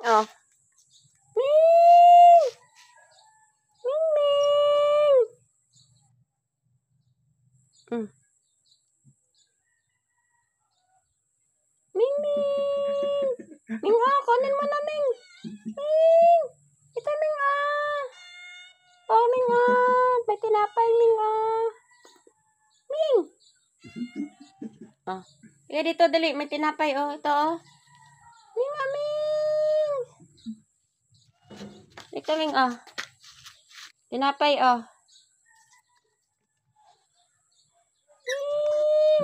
Oh. Ming! Ming, Ming! Ming, Ming! Ming, oh, kunin mo na, Ming! Ming! Ito, Ming, ah! Oh, Ming, ah! May tinapay, Ming, ah! Ming! Oh. Ika dito, dali. May tinapay, oh. Ito, oh. Ming, ah, Ming! Ito, Ming, oh. Tinapay, oh.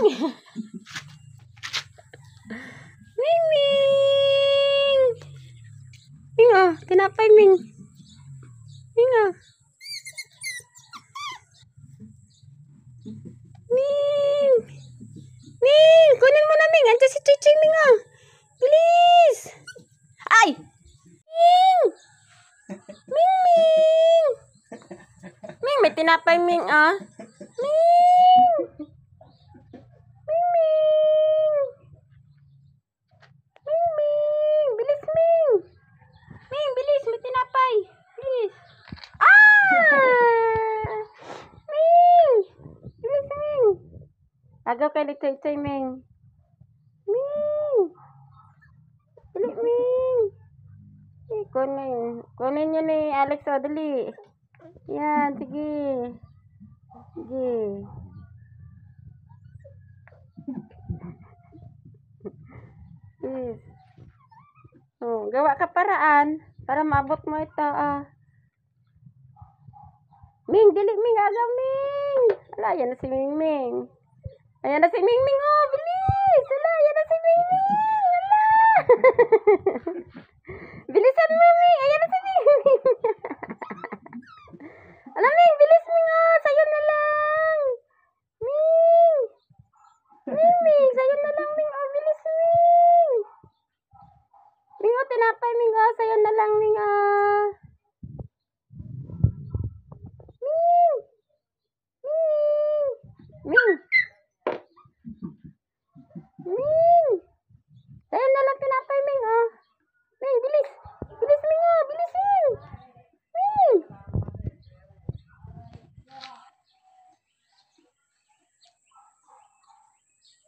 Ming! Ming, Ming! Ming, oh. Tinapay, Ming. Ming, oh. Ming! Ming! Kunin mo na, Ming. Andiyan si Chiching, Ming, oh. Bilis! Ay! Ming! Ming, Ming! Ming, may tinapay, Ming, ah. Ming! Ming, Ming! Ming, Ming! Bilis, Ming! Ming, bilis! May tinapay! Bilis! Ah! Ming! Bilis, Ming! Agaw kay Litay-Tay, Ming. Ming! Bilis, Ming! Kunin nyo ni Alex, o, dali. Yan, sige. Sige. Yes. Oh, gawa ka paraan para maabot mo ito, ah. Ming, dili, Ming, agaw, Ming. Ala, yan na si Ming Ming. Ayan na si Ming Ming, oh, bilis. Ala, yan na si Ming Ming. Ala. Bilisan mo, Ming. Ayan na si Ming Ming. Ala, Ming, bilis, Ming, oh. Sayo na lang. Ming. Ming, Ming, sayo na lang, Ming, oh. Bilis, Ming. Ming, oh, tinapay, Ming, oh. Sayo na lang, Ming, oh. Ming. Ming. Ming. Ming. Sayo na lang, tinapay, Ming, oh. Ming, bilis. Bilis, Ming, oh. Bilis, Ming. Ming.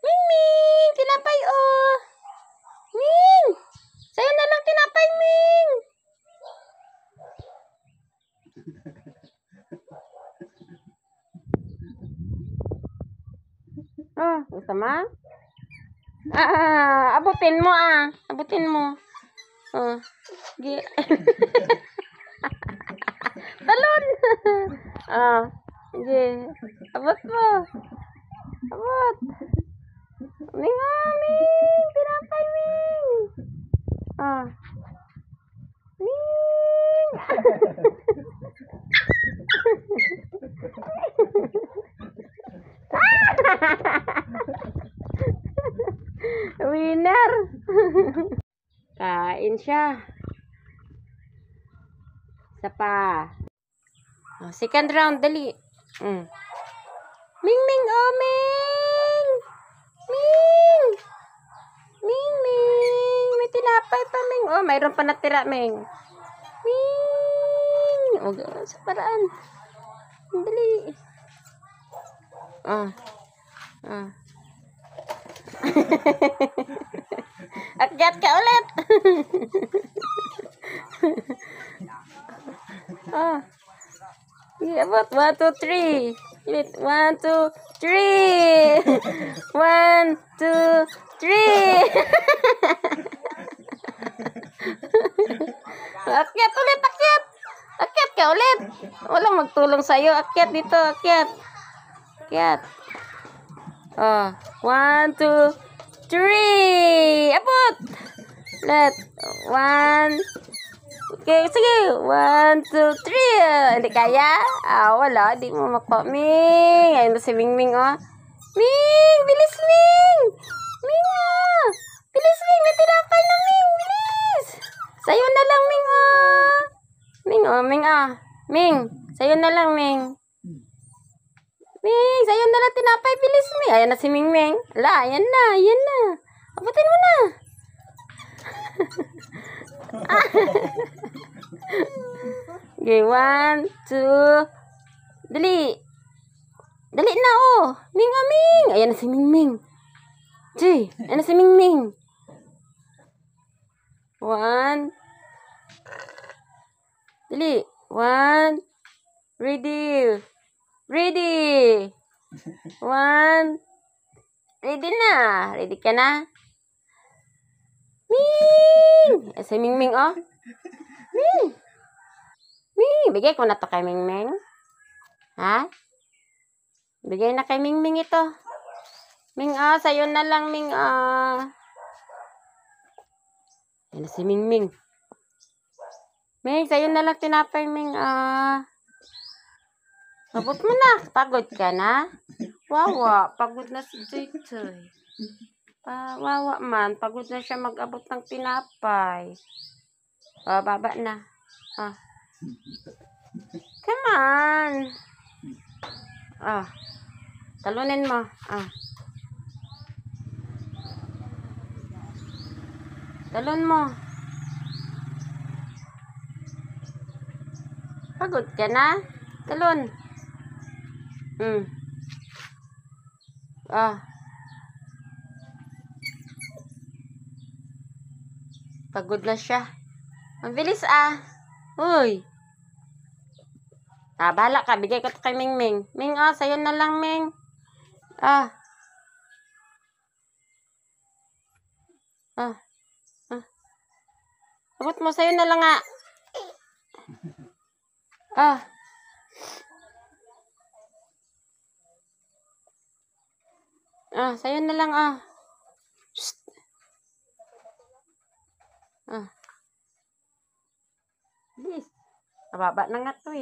Ming, Ming. Tinapay, oh. Ming. Sayo na lang, tinapay, Ming. Oh, gusto mo? Abutin mo, ah. Abutin mo. Oh. Talon. Ah. Sige. Abot mo. Abot. Ming, oh, Ming. Tinapay, Ming. Ah. Ming. Winner. Kain siya. Isa pa. Oh, second round, dali. Ming, Ming, oh, Ming. Ming. Ming, Ming. May tinapay pa, Ming. Oh, mayroon pa natira, Ming. Ming. Oh, sa paraan. Dali. Akyat ka ulit. Yeah, about 1, 2, 3. Wait, 1, 2, 3. 1, 2, 3. Akyat ulit, akyat. Akyat ka ulit. Walang magtulong sa'yo. Akyat dito, akyat. Akyat. Oh, 1, 2, 3. Abot. Let. 1. Okay, sige. 1, 2, 3. Hindi kaya? Wala. Hindi mo makuha. Ming. Ayun na si Ming Ming, oh. Ming, bilis, Ming. Ming, oh. Bilis, Ming. May tinapay na, Ming. Bilis. Sayo na lang, Ming, oh. Ming, oh. Ming, ah. Ming. Sayo na lang, Ming. Ming, sayo na lang tinapay. Bilis, Ming. Ayan na si Ming Ming. Ala, ayan na. Ayan na. Abutin mo na. Okay, 1, 2. Dali. Dali na, oh. Ming, oh, Ming. Ayan na si Ming Ming. Jay, ayan na si Ming Ming. 1. Dali. 1. Ready. Ready. 1. Ready na. Ready ka na? Ming! Ayan si Ming Ming, oh. Ming. Ming, bigay ko na to kay Ming Ming. Ha? Bigay na kay Ming Ming ito. Ming, sa'yo na lang, Ming, Yan na si Ming Ming. Ming, sa'yo na lang tinapay, Ming, Abot mo na. Pagod ka na? Wawa, pagod na si Joy Joy. Wawa man, pagod na siya mag-abot ng tinapay. Baba na. Come on. Talunin mo. Talon mo. Pagod ka na? Talon. Pagod na siya. Ang bilis, Uy. Bahala ka. Bigay ko ito kay Ming Ming. Ming, sa'yo na lang, Ming. Abot mo, sa'yo na lang, sa'yo na lang, Shh. Bilis. Mababa na nga to,